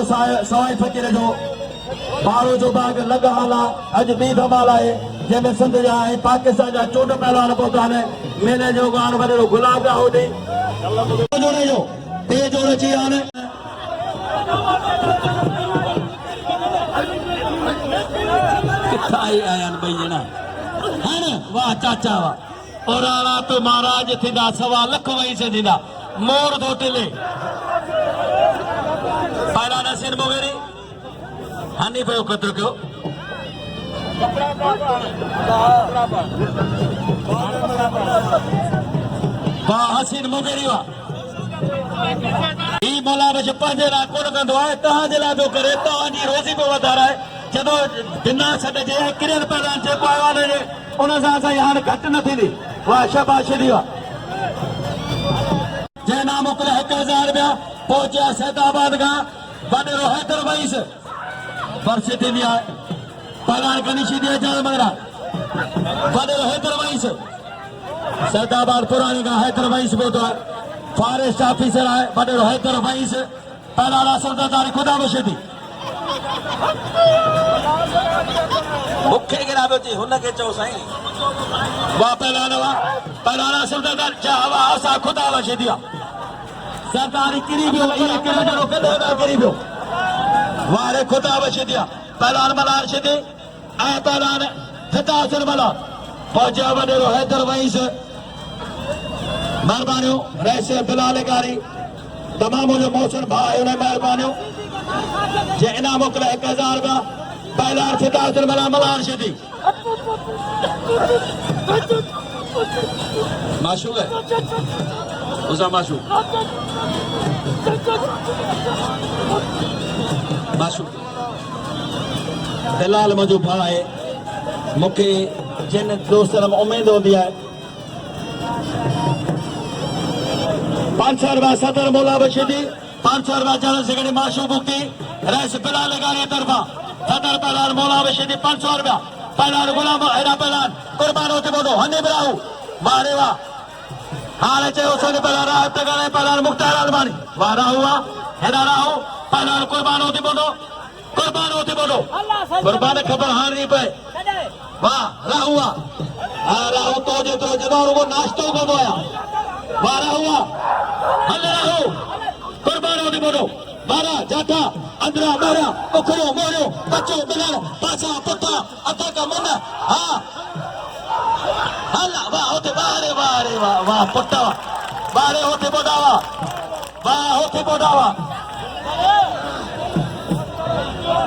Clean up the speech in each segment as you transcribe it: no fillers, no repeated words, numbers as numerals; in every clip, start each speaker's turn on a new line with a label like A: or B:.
A: सवाई फकीर जो बारो जो बाग लग हाला अज बी धमाल है जंहिंमें सिंध जा ऐं पाकिस्तान जा 14 पहलवान पहुता आहिनि। मेले जो गान वॾो गुलाब जा होॾे जोड़े जो टे जोड़ अची विया आहिनि। किथां आई आया आहिनि ॿई ॼणा है न। वाह चाचा वाह। और तो महाराज थींदा 1.25 लख वही से थींदा मोर धोटिले पहला नसीर मोगेरी हानि पे कतर कयो वाह हसीन मोगेरी वाह। ई मौलाबश पंहिंजे लाइ कोन कंदो आहे तव्हांजे लाइ पियो करे तव्हांजी रोज़ी पियो वधाराए। जॾहिं बिना छॾ जे किरियल पहलवान जेको आयो आहे उन सां असांजी हाणे घटि न थींदी। वाह शाबाशी दी वाह। जंहिं नाम मोकिलिया 1000 रुपया पहुचिया सैदाबाद खां वॾेरो हैदर वईस वर्षी थींदी आहे पहलवान गणेशी दी जाल मगरा वॾेरो हैदर वईस सैदाबाद पुराणी खां हैदर वईस पहुतो आहे फॉरेस्ट ऑफिसर आहे वॾेरो हैदर वईस पहलवान सरदारदारी खुदा बशेदी मूंखे केॾा पियो चई हुनखे चओ साईं। वाह पहलवान वाह पहलवान सरदार जा वाह असां खुदा बशेदी आहे सरदारी किरी पियो इहे किरी जहिड़ो कॾहिं न किरी पियो। वाह रे खुदा बशेदी आहे पहलवान मलार शेदी ऐं पहलवान हितासर मलार पहुचिया वॾेरो हैदर वईस महिरबानियूं रहस्य बिलाल कारी तमामु जो मोहसिन भाउ आहे हुन महिरबानियूं जे इनाम मोकिलिया 1000 रुपया पहलवान हितासर मलार शेदी माशूक है उसा माशूक माशूक बिलाल मुंहिंजो भाउ आहे मूंखे जिन दोस्तनि में उमेद हूंदी आहे 500 रुपया सदर मौला बशीदी 500 रुपया जनरल सेक्रेटरी माशूक मुक्ति रईस बिलाल कारी तरफा सदर पहलवान मौला बशीदी 500 रुपया पहलवान गुलाम हैरा पहलवान कुर्बान होते बोलो हनी बराऊ मारे वाह हाल चयो सोने पहलवान राह तगड़े पहलवान मुख्तार अलमानी वाह राहु वाह हैरा राहु पहलवान कुर्बान होते बोलो कुर्बान खबर हार नहीं पे वाह राहु वाह राहु तो जदोर वो नाश्तो को बोया वाह राहु वाह हल राहु कुर्बान होते बोलो मारा जाता अंदरा मारा उखड़ो मोरियो बच्चो बिलाल पासा पुता अता का मुंडा हाँ हल्ला वाह होते बारे बारे वाह वाह पुता बारे होते बोडावा वाह होते बोडावा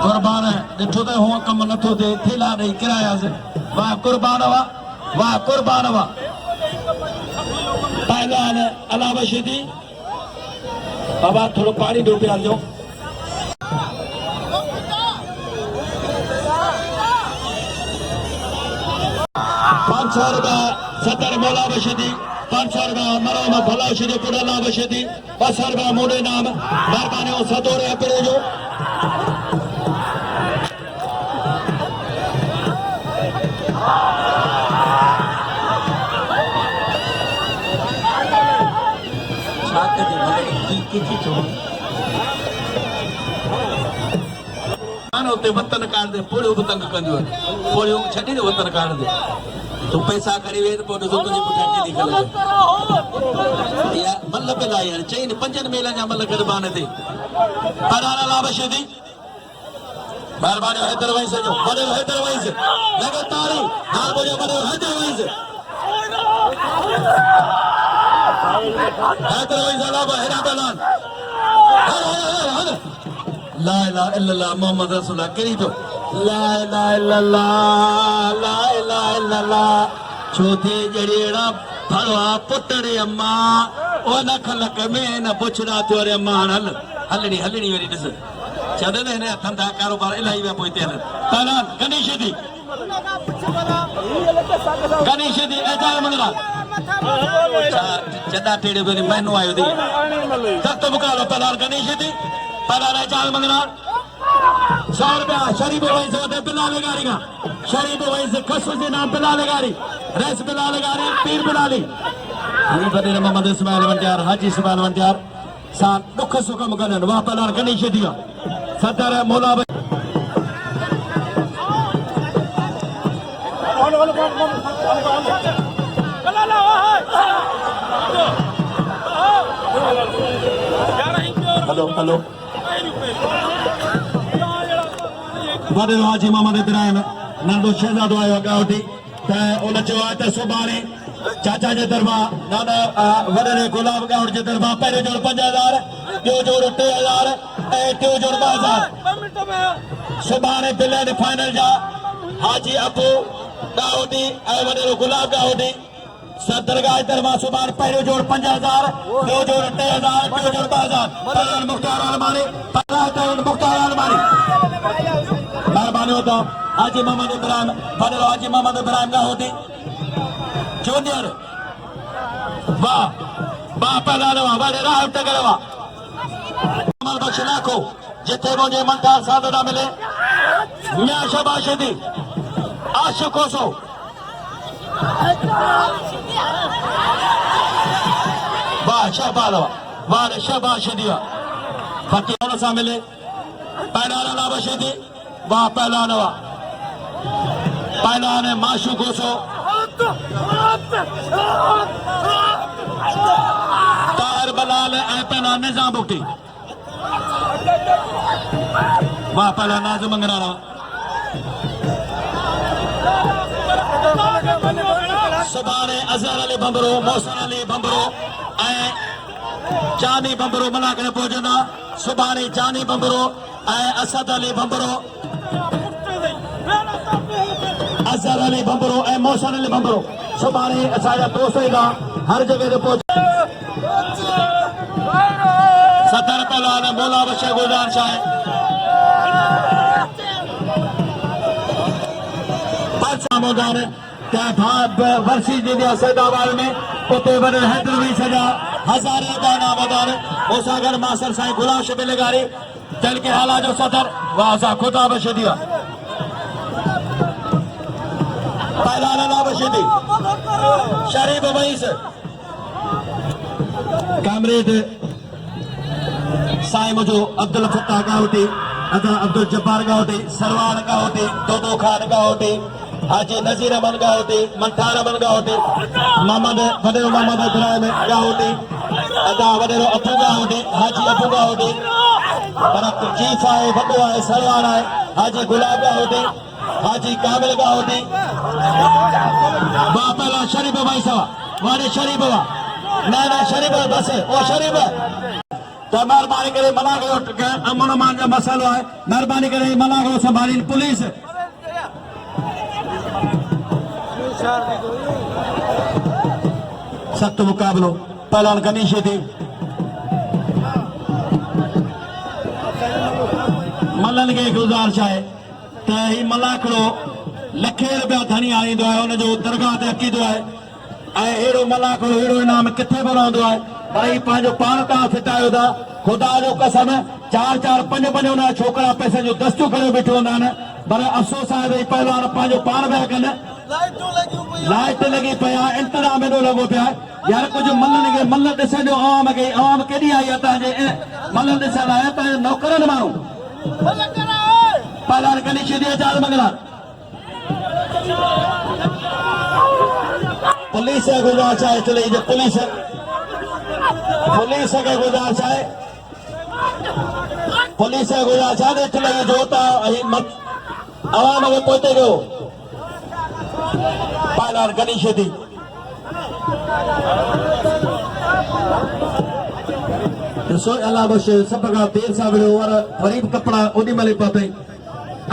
A: कुर्बान है ॾिठो त हुआ कम नथो थिए थेला ॾेई किरायासीं वाह कुर्बान वाह कुर्बान वाह पहलवान अलावा शेदी बाबा थोड़ो पानी ॾियो पियालजो 500 रुपया सदर मौला बशीदी 500 रुपया मरोम भला शेदी पुडला बशीदी 200 रुपया मोड़े नाम महिरबानी सदोरे अपने जो वतन काट दे पोड़ियो भी तंग कंदियूं पोड़ियो छॾी दे वतन काट दे तू पैसा करी वे पोइ ॾिसो तुंहिंजी पुठियां केॾी ॻाल्हि यार मल पे लाइ यार चई 5 मेलनि जा मल गॾबान ते पहलवान अलावा शेदी महिरबानी हैदर वईस जो वॾो हैदर वईस लगातारी हाल बोलियो वॾो हैदर वईस अलावा हैरा पहलवान ला इलाहा इल्लल्लाह मोहम्मद रसूलुल्लाह करी तो ला इलाहा इल्लल्लाह छोथे जड़ेड़ा भलवा पुटड़े अम्मा ओ न खलक में न पुछड़ा थियो रे अम्मा हल हलणी वरी ॾिस छॾे न हिन धंधा कारोबार इलाही विया पोइ हिते हलनि पहलवान गणेश दी एजाज मंगला जदा टेड़े पे महीनो आयो थी सख्त मुकाबला पहलवान गणेश दी पहलवान एजाज मंगला 100 रुपया शरीफ वही से बिलाल गारी का शरीफ वही से खसुस नाम बिलाल गारी रेस बिलाल गारी पीर बिलाली हनी बदे मोहम्मद इस्माइल वंटियार हाजी इस्माइल वंटियार सान दुख सुख मुकन वाह पहलवान गणेश दिया सदर मौला हेलो हेलो वॾे हाजी मोहम्मद इब्राहिम नंढो शहज़ादो आयो गावटी त उन चयो आहे त सुभाणे चाचा जे तरफ़ां नाना वॾे गुलाब गावट जे तरफ़ां पहिरियों जोड़ 5000 ॿियो जोड़ 3000 ऐं टियों जोड़ 2000 सुभाणे बिल फाइनल जा हाजी अबू गावटी ऐं वॾे गुलाब गावटी दरगाह तरफ़ां सुभाणे पहिरियों जोड़ 5000 ॿियो जोड़ 3000 टियों जोड़ 2000 मुख्तार अलमारी मेहरबानी होता हाजी मोहम्मद इब्राहिम वॾे हाजी मोहम्मद इब्राहिम गावटी जूनियर वाह वाह पहलवान वाह वॾे राह टकर वाह बख्श लाखो जिथे मुझे मंठार साधु ना मिले मियां शबाशिदी आशिक कोसो वाह शहबाद वाह शहबाशिदी फकीर सा मिले पहलवान लाबशिदी वाह पहलवान वाह पहलवान माशू कोसो तार बलाल ऐं पहलवान निजाम बुटी वाह पहलवान नाज़ मंगराना सुभाणे अज़हर अली बंबरो मोहसिन अली बंबरो ऐं जानी बंबरो मलाकड़ पहुचंदा सुभाणे जानी बंबरो ऐं असद अली बंबरो अज़हर अली बंबरो ऐं मोहसिन अली बंबरो सुभाणे असांजा दोस्त ईंदा हर जगह ते पहुच सदर पहलवान मौला बशीर गुलज़ार शाह मैदान वर्षी जी सैदाबाद में उते वॾे हैदर भी सजा हज़ारे गाना मैदान ओसागर मासर साईं गुलाम शबीर लगारी दिल के हाला जो सदर वाह सा खुदा बशीदी पहला बशीदी शरीफ वईस कामरेड साईं मुझो अब्दुल फत्ताह गावटी अदा अब्दुल जब्बार गावटी सरवान गावटी दोदो खान गावटी हाजी नजीर अमन गावटी मंठार अमन गावटी मोहम्मद वॾे मोहम्मद इब्राहिम गावटी अदा वॾे अबू गावटी हाजी अबू गावटी पर चीफ आहे वॾो आहे सरवान आहे हाजी गुलाब गावटी हाजी कामिल गावटी वाह पहला शरीफ भाई साहब वारे शरीफ वाह ना शरीफ बस ओ शरीफ तो मेहरबानी करे मना करो अमन अमान जो मसलो है मेहरबानी करे मना करो संभाली पुलिस सख्त मुकाबलो पहलवान गनीश थी मल्लन के गुज़ारिश है त ही मलाकड़ो लखे रुपया धनी आणींदो आहे उनजो दरगाह ते अकीदो आहे ऐं अहिड़ो मलाकड़ो अहिड़ो इनाम किथे बि रहंदो आहे पर ही पंहिंजो पाण तव्हां फिटायो था खुदा जो कसम 4-4 5-5 उन छोकिरा पैसे जो दस्तू करे बीठो हूंदा आहिनि पर अफ़सोस आहे भई पहलवान पंहिंजो पाण पिया कनि लाइट लगी पिया इंतजाम एॾो लॻो पिया यार कुछ मल्लन खे मल्ल ॾिसण जो आवाम खे आवाम केॾी आई आहे तव्हांजे मल्ल ॾिसण लाइ तव्हांजे नौकरनि माण्हू पहलवान गनीश जी आजाद मंगला पुलिस खे गुज़ारिश आहे चले जो पुलिस खे गुज़ारिश आहे पुलिस खे गुज़ारिश आहे चले जो त आवाम खे पहुचे कयो पहलवान गनीश थी अल्लाह बख्श सब खां देर सां विढ़ो और गरीब कपड़ा ओॾी महिल पहुतई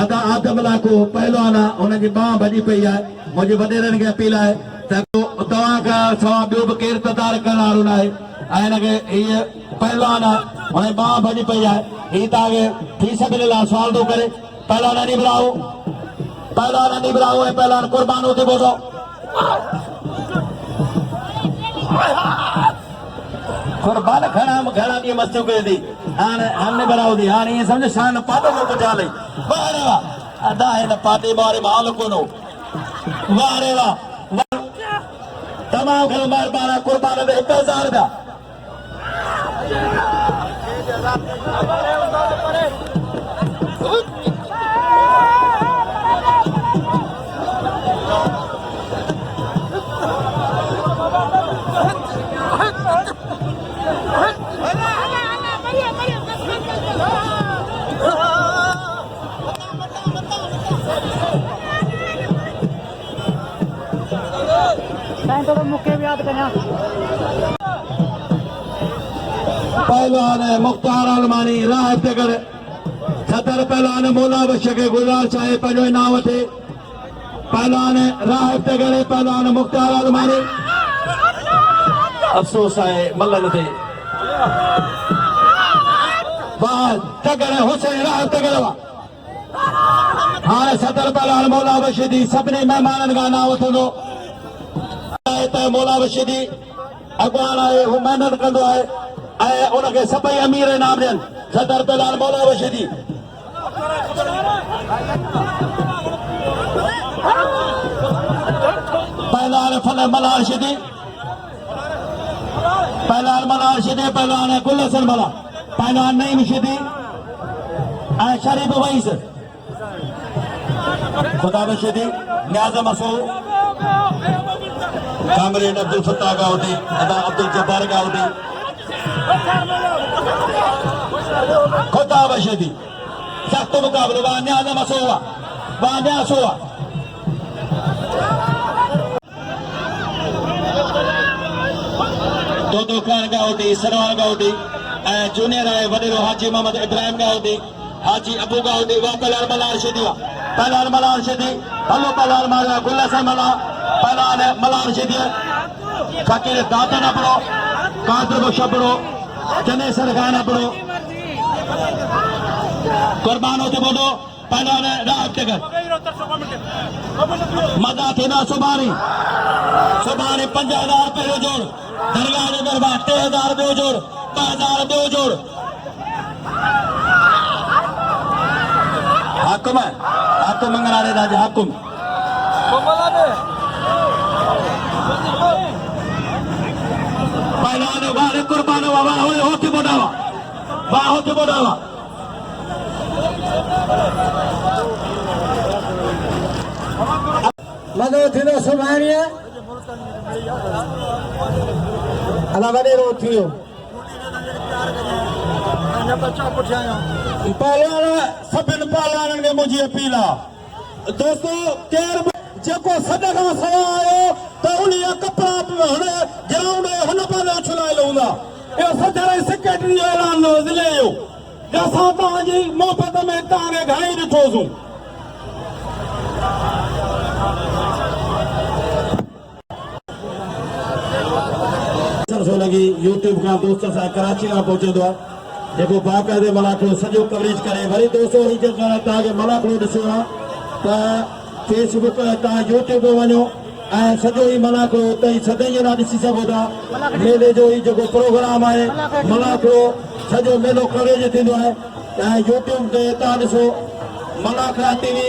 A: अदा आदम लाको पहलवान आहे हुनजी बांह भॼी पई आहे मुंहिंजे वॾेरनि खे अपील आहे त तव्हां खां सवाइ ॿियो बि केरु तदार करण वारो न आहे ऐं हिनखे हीअ पहलवान आहे हुनजी बांह भॼी पई आहे हीअ तव्हांखे थी सघे लाइ सुवाल थो करे पहलवान अनी ब्राओ ऐं पहलवान कुर्बानो थी ॿुधो कुर्बान घणा ॾींहं मस्तियूं कयूं थी हाणे हाणे बराओ थी हाणे ईअं सम्झ शान पातो को चाले वाह रे वाह अदा हिन पाटे बारे में हाल कोन्हो वाह रे वाह तमामु घणो महिरबानी कुर्बान ते 1000 रुपया
B: तो मुक्के भी याद करना
A: पहलवान है मुख्तार अलमानी राह तगर सदर पहलवान मौला बशक गुलजार चाहे पंजो इनाम थे पहलवान राह तगर पहलवान मुख्तार अलमानी अफसोस है मल्लन थे बाद तगर हुसैन राह तगर हाँ सदर पहलवान मौला बशीदी सभिनी मेहमाननि खां इनाम वठंदो मौला बशीदी अॻवान आहे हू महिनत कंदो आहे ऐं उनखे सभई अमीर इनाम ॾियनि सदर पहलवान मौला बशीदी पहलवान फल मलार शिदी पहलवान मलार शिदी पहलवान गुल हसन मला पहलवान नईम शिदी ऐं शरीफ वईस खुदा बशीदी न्याज़ मसूद कामरेड अब्दुल फत्ताह गाउदी अदा अब्दुल जब्बार गाउदी खुदा बशीदी सख्त मुकाबले वहां न्याज़ मसूद वहां न्याज़ हुआ दो खान गाउदी सरवार गाउदी जूनियर है वडेरो हाजी मोहम्मद इब्राहिम गाउदी हाजी अबू गाउदी वह पहलवान मलार शिदी पहलवान मलार शिदी हलो पहलवान मारा गुल हसन मला पहलवान मलार शिदी फकीर दाता न पड़ो कादर बख्श पड़ो जने सरखान पड़ो कुर्बान होते बोलो पहलवान राह तगर मदा थे ना सुबानी 50,000 रुपये जोड़ दरगाह जो दरबार 3,000 दो जोड़ 5,000 दो जोड़ हाकुम है हाकुम मंगलारे राज हाकुम पहलवान वाले कुर्बान वाह होती बोडावा मदो थींदो सुभाणे अला वडेरो थियो पहलवान सभिनि पहलवाननि खे मुंहिंजी अपील आहे दोस्तो केरु जेको सॾ खां सवा आयो त उन जा कपिड़ा हुन ग्राउंड हुन पासे उछलाए हूंदा इहो सदर सेक्रेटरी जो ऐलान हो ज़िले जो असां तव्हांजी मोहबत में तव्हांखे घणेई ॾिठोसीं लगी यूट्यूब का दोस्त सां कराची खां पहुचंदो आहे जेको बाक़ाइदे मलाखड़ो सॼो कवरेज करे वरी दोस्तो ही जेका तव्हांखे मलाखड़ो ॾिसणो आहे त फेसबुक तव्हां यूट्यूब वञो ऐं सॼो ही मलाखड़ो उते ई सदाईं ॼणा ॾिसी सघो था मेले जो ही जेको प्रोग्राम आहे मलाखड़ो सॼो मेलो कवरेज थींदो आहे ऐं यूट्यूब ते तव्हां ॾिसो मलाखड़ा टीवी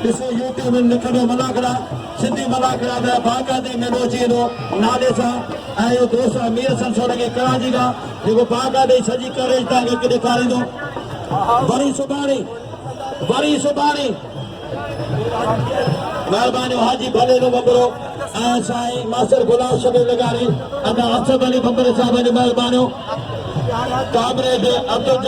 A: ॾिसो यूट्यूब में लिखंदो मलाखड़ा सिंधी मलाखड़ा त बाक़ाइदे मेलो अची वेंदो नाले सां ऐं इहो दोस्त अमीर संसोड़ खे कराची खां जेको बाक़ाइदे सॼी कवरेज तव्हांखे ॾेखारींदो वरी सुभाणे महिरबानी हाजी भलेरो बबरो ऐं साईं मास्टर गुलाम शबीर लगारी अदा असद अली बबरे साहब जी महिरबानी कामरेड अब्दुल